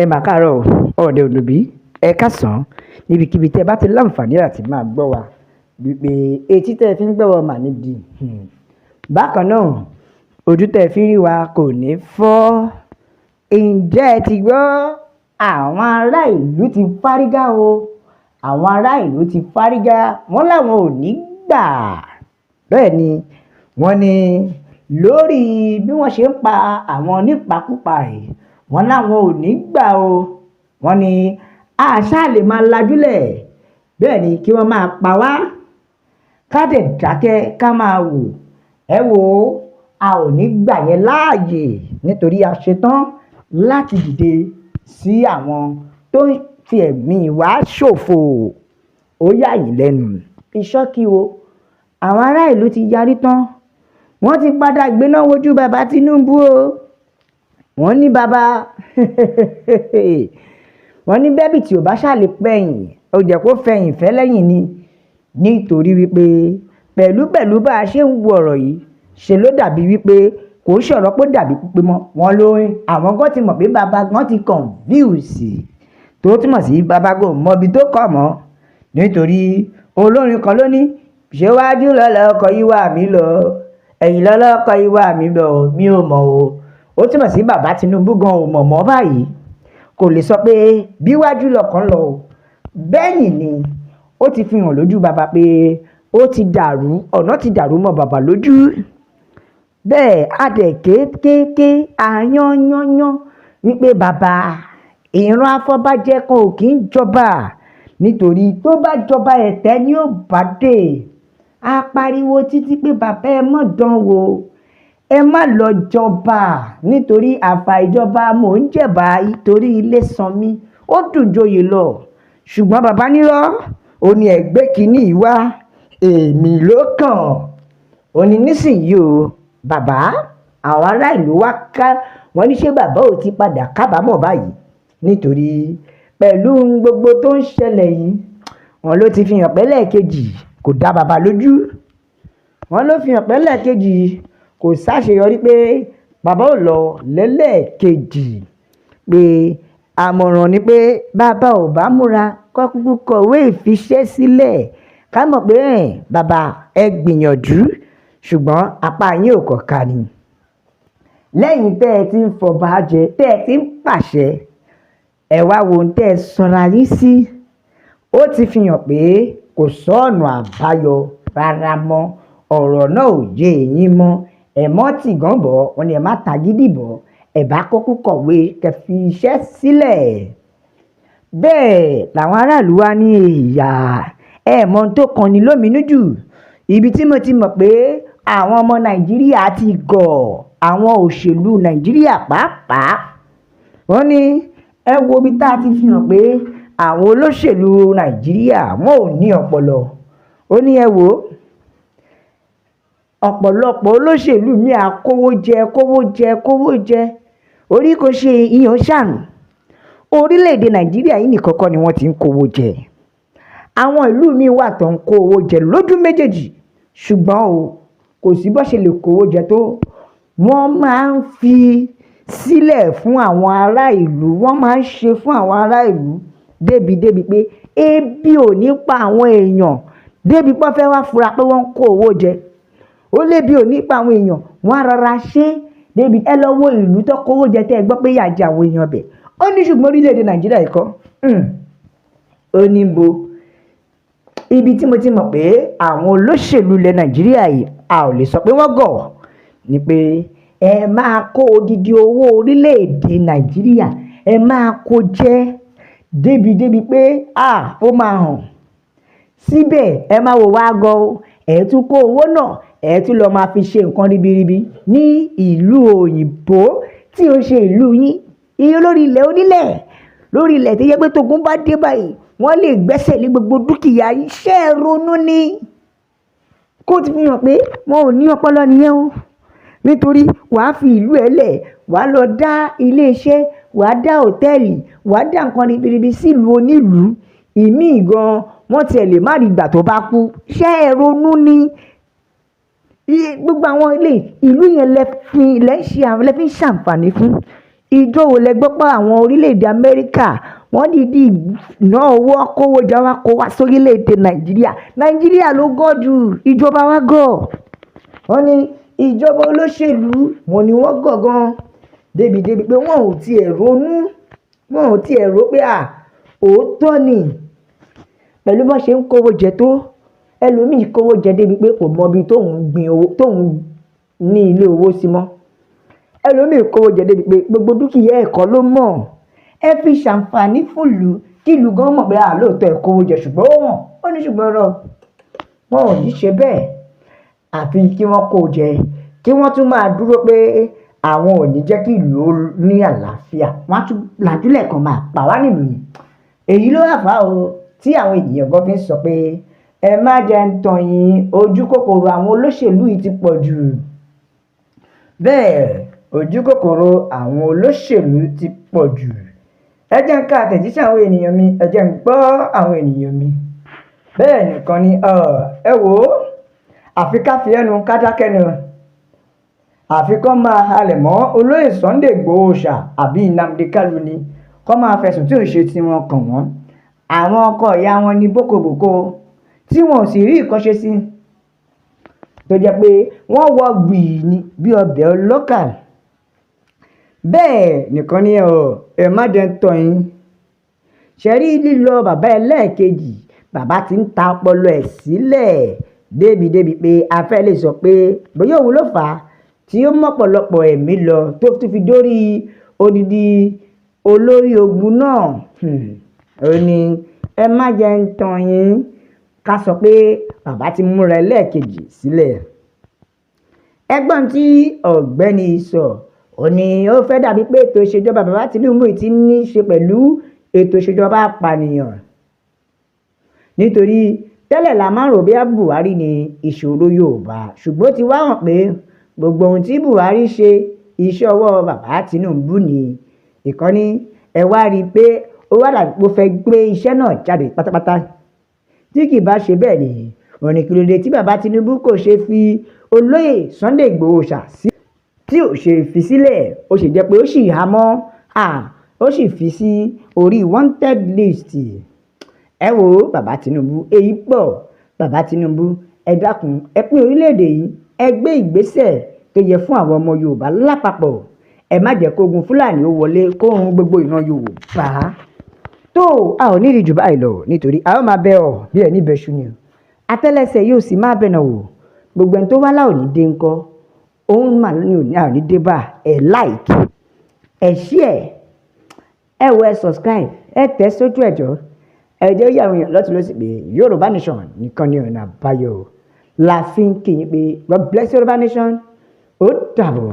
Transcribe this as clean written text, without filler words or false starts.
Ẹ mà káàárọ̀ ọ̀dẹ̀ òdòbí ẹ káàsán níbikíbi tẹ́ bá ti láǹfààní àti máa gbọ́ wa wípé etí tẹ́ fi ń gbọ́ wa mà nídìí bákan náà ojú tẹ́ fi ń rí wa kò ní fọ́. Ǹjẹ́ ẹ ti gbọ́ àwọn ará ìlú ti fárígá o, àwọn ará ìlú ti fárígá, wọ́n láwọn ò ní gbà. Bẹ́ẹ̀ ni wọ́n ní lórí bí wọ́n ṣe ń pa àwọn nípakúpa yìí, wọ́n láwọn ò ní gbà o. Wọ́n ní àṣà lè máa lajúlẹ̀, bẹ́ẹ̀ ni kí wọ́n máa pa wá ká dẹ̀ dákẹ́ ká máa wò. Ẹ wò ó, a ò ní gbà yẹn láàyè nítorí a ṣetán láti dìde sí àwọn tó ń fi ẹ̀mí wa ṣòfò. Ó yà yín lẹ́nu ìṣọ́kí o, àwọn ará ìlú ti yarí tán, wọ́n ti padà gbéná wojú bàbá Tinubu o. Wọ́n ní bàbá wọ́n ní bẹ́bí tí ò bá ṣàlè pẹ̀yìn ó jẹ́ kó fẹ̀yìn fẹ́ lẹ́yìn ni, nítorí wípé pẹ̀lú bá a ṣe ń wo ọ̀rọ̀ yìí ṣe ló dàbí wípé kò ṣọ̀rọ̀ pé dàbí pípé mọ́ wọn lóyún. Àwọn gan ti mọ̀ pé bàbá gan ti confuse, tó túmọ̀ sí bàbá gan mọbi tó kọ̀ mọ́, nítorí olórin kan ló ní ṣéwájú lọ́lọ́kọ̀ ìwà mi lọ, ẹ̀yìn lọ́lọ́kọ̀ ìwà mi lọ, mi ò mọ̀ o. Ó túmọ̀ sí bàbá Tinubu gan ò mọ̀ mọ́ báyìí, kò lè sọ pé bíwájú lọkàn lọ o. Bẹ́yìn ni ó ti fi hàn lójú bàbá pé ó ti dàrú, ọ̀nà ti dàrú mọ́ bàbá lójú. Bẹ́ẹ̀ adẹ̀ kéékèèké àyányányán wípé bàbá ìran afọbajẹ kan ò kí ń jọba, nítorí tó bá jọba ẹ̀tẹ́ ni ó bá dé. A pariwo títí pé bàbá ẹ mọ̀ dán wò, ẹ má lọ jọba, nítorí àfàìjọba mò ń jẹ̀bà nítorí ilé san mí, ó dùn joyè lọ. Ṣùgbọ́n bàbá nírọ́, ó ní ẹgbẹ́ kìíní wá, èmi ló kàn. Ó ní nísìnyí o bàbá, àwọn ará ìlú wá ká wọ́n ní ṣé bàbá ò ti padà kábàámọ̀ báyìí, nítorí pẹ̀lú gbogbo tó ń ṣẹlẹ̀ yìí wọ́n ló ti fi hàn pé lẹ́ẹ̀kejì kò dá bàbá lójú. Wọ́n ló fi hàn pé lẹ́ẹ̀kejì kò ṣàṣeyọrí pé bàbá ò lọ lẹ́lẹ́ẹ̀kejì, pé àmọ̀ràn ni pé bàbá ò bá múra kọ́kúkú kọ̀wé ìfiṣẹ́ sílẹ̀ ká mọ̀ pé bàbá ẹ gbìyànjú ṣùgbọ́n apá yín ò kọ̀ọ̀ka ni. Lẹ́yìn tẹ́ ẹ ti ń fọba jẹ, tẹ́ ẹ ti ń pàṣẹ, ẹ wá wo ohun tẹ́ ẹ sọra yín sí. Ó ti fi hàn pé kò sọ́ọ̀nà àbáyọ rárá mọ́, ọ̀rọ̀ náà ò yé yín mọ́. Ẹ mọ́ tì gán bọ̀, wọ́n ní ẹ má tagídí bọ̀, ẹ bá kọ́kú kọ̀wé kẹfì iṣẹ́ sílẹ̀. Bẹ́ẹ̀ làwọn aráàlú wá ní ìyá ẹ mọ ohun tó kan ni lóminú jù. Ibi tí mo ti mọ̀ pé àwọn ọmọ Nàìjíríà ti gọ̀, àwọn òṣèlú Nàìjíríà pàápàá, wọ́n ní ẹ wo ibi tá a ti fi hàn pé àwọn olóṣèlú Nàìjíríà wọn ò ní ọpọlọ. Ó ní ẹ wo ọ̀pọ̀lọpọ̀ olóṣèlú mi kówó jẹ orí kò ṣe ìyàn ṣàánú. Orílẹ̀-èdè Nàìjíríà yìí nìkan kọ́ ni wọ́n ti ń kówó jẹ, àwọn ìlú mi wà tó ń kó owó jẹ lójú méjèèjì, ṣùgbọ́n o kò sí bó ṣe lè kówó jẹ tó, wọ́n máa ń fi sílẹ̀ fún àwọn ará ìlú, wọ́n máa ń ṣe fún àwọn ará ìlú débi pé ebi ò ní pa àwọn èèyàn, débi pé wọ́n fẹ́ wá fura pé wọ́n ń kó owó jẹ. Ó lébi ò ní pa àwọn èèyàn, wọ́n á rọra ṣe débi ẹ lọ wo ìlú tó kówó jẹ tẹ́ ẹ gbọ́ pé yà jẹ àwọn èèyàn bẹ̀. Ó ní ṣùgbọ́n orílẹ̀-èdè Nàìjíríà yìí kọ́, ó ní bo ibi tí mo ti mọ̀ pé àwọn olóṣèlú ilẹ̀ Nàìjíríà yìí a ò lè sọ pé wọ́n gọ̀, ni pé ẹ máa kó odidi owó orílẹ̀-èdè Nàìjíríà, ẹ máa kó jẹ débi pé ó máa hàn. Síbẹ̀ ẹ máa wò wá gan o, ẹ tún kó owó náà ẹ tún lọ máa fi ṣe nǹkan ribiribi ní ìlú òyìnbó tí ó ṣe ìlú yín, iye lórí ilẹ̀ onílẹ̀, lórí ilẹ̀ tó yẹ pé tógun bá dé báyìí wọ́n lè gbẹ́sẹ̀ lé gbogbo dúkìá iṣẹ́ ronú ní. Kó ti fi hàn pé wọn ò ní ọpọlọ nìyẹn o, nítorí wàá fi ìlú ẹ lẹ̀, wàá lọ dá iléeṣẹ́, wàá dá hòtẹ́ẹ̀lì, wàá dá nǹkan ribiribi sílùú onílùú. Ìmíì gan wọ́n tiẹ̀ lè má rí ìgbà tó bá kú, iṣẹ́ ronú ní. Gbogbo àwọn ilé ìlú yẹn lẹ fi ń ṣàǹfààní fún. ìjọ wo lẹ gbọ́ pé àwọn orílẹ̀-èdè Amẹ́ríkà wọ́n dìídì ná owó kówó jọ wá kó wá sórílẹ̀-èdè Nàìjíríà ló gọ̀ jù, ìjọba wa gọ̀. Wọ́n ní ìjọba olóṣèlú wọn ni wọ́n gọ̀ gan débi pé wọn ò tiẹ̀ ronú, wọn ò tiẹ̀ rò pé òótọ́ ni pẹ̀lú bọ́n ṣe ń kówó jẹ tó. Ẹlòmíì kówó jẹ débi pé kò mọ ibi tóun gbin owó tóun ní ilé owó sí mọ́. Ẹlòmíì kówó jẹ débi pé gbogbo dúkìá ẹ̀kọ́ ló mọ̀. Ẹ fi ṣàǹfààní fúnlù kí ìlú gan mọ̀ pé lóòótọ́ ẹ kówó jẹ ṣùgbọ́n ó wọ̀n. Ó ní ṣùgbọ́n rọ wọn ò ní ṣe bẹ́ẹ̀ àfi kí wọ́n kó jẹ kí wọ́n tún máa dúró pé àwọn ò ní jẹ́ kí ìlú ó ní àlàáfíà. Wọ́n á tún làjúlẹ̀ kan máa pa wá nílùú ni. Èyí ló wà fà o tí àwọn ènìyàn gan fi ń sọ pé ẹ má jẹ́ ń tàn yín, ojú kòkòrò àwọn olóṣèlú yìí ti pọ̀ jù. Bẹ́ẹ̀ ojú kòkòrò àwọn olóṣèlú ti pọ̀ jù. Ẹ jẹ́ ń ka àtẹ̀jíṣẹ́ àwọn ènìyàn mi, ẹ jẹ́ ń gbọ́ àwọn ènìyàn mi. Bẹ́ẹ̀ nìkan ni ẹ wò ó, àfi ká fi ẹnu ká dákẹ́ ni, àfi kọ́ máa halẹ̀ mọ́ olóyè Sunday Igboho Ṣà àbí Nnamdi Kanu ni kọ́ máa fẹ̀sùn tí ò ṣe tí wọ́n kàn wọ́n. Àwọn ọkọ ìyá wọn ní bókobòko tí wọn ò sì rí nǹkan ṣe sí, tó jẹ́ pé wọ́n wọ gbìyì ni bí ọbẹ̀ ọlọ́kà. Bẹ́ẹ̀ nìkan ni ẹ má jẹ́ ń tàn yín. Ṣe rí lílọ bàbá ẹlẹ́ẹ̀kejì, bàbá ti ń ta ọpọlọ ẹ̀ sílẹ̀ débi pé a fẹ́ lè sọ pé bóyá òun ló fà á tí ó mọ̀pọ̀lọpọ̀ ẹ̀mí lọ tó fi dórí odidi olórí ogun náà. Ó ní ẹ má jẹ́ ń tàn yín ká sọ pé bàbá ti múra ẹlẹ́ẹ̀kejì sílẹ̀. Ẹgbọ́n tí ọ̀gbẹ́ni sọ ó ní ó fẹ́ dàbí pé ètò ìṣèjọba bàbá Tinubu ti ní í ṣe pẹ̀lú ètò ìṣèjọba apànìyàn, nítorí tẹ́lẹ̀ la máa ń rò bí Buhari ní ìṣòro Yorùbá, ṣùgbọ́n ó ti wá hàn pé gbogbo ohun tí Buhari ṣe iṣẹ́ ọwọ́ bàbá Tinubu ni. Ìkànnì ẹ wá rí i pé ó wá dàbí pé ó fẹ́ gbé iṣẹ́ náà jáde pátápátá. Tí kì bá ṣe bẹ́ẹ̀ ni wọ́n ní kí ló dé tí bàbá Tinubu kò ṣe fi olóyè Sunday Igboho Ṣà sí, tí ò ṣe fi sílẹ̀, ó sì jẹ́ pé ó sì há mọ́ ó sì fi sí orí wanted list. Ẹ wo bàbá Tinubu, èyí pọ̀. Bàbá Tinubu ẹ dákun ẹ pín orílẹ̀-èdè yìí, ẹ gbé ìgbésẹ̀ tó yẹ fún àwọn ọmọ Yorùbá lápapọ̀. Ẹ má jẹ́ kógun Fúlàní ó wọlé kó run gbogbo ìran Yorùbá. Tó a ò ní rí jù báyìí lọ nítorí a ó máa bẹ ọ bí ẹni bẹṣu ni àtẹ́lẹsẹ̀ yóò sì máa bẹ̀nà wò. Gbogbo ẹni tó wá láò ní dé ńkọ́, òun mà ní òní àwọn ní dé bá ẹ like ẹ share ẹ wọ ẹ subscribe ẹ tẹ̀ sójú ẹ̀jọ́ ẹ jẹ́ ó yà àwọn èèyàn lọ́tún lọ́sì pé Yorùbá Nation nìkan ni ọ̀nà àbáyọ la fi ń kí yín pé God bless Yorùbá Nation. Ó dàbọ̀.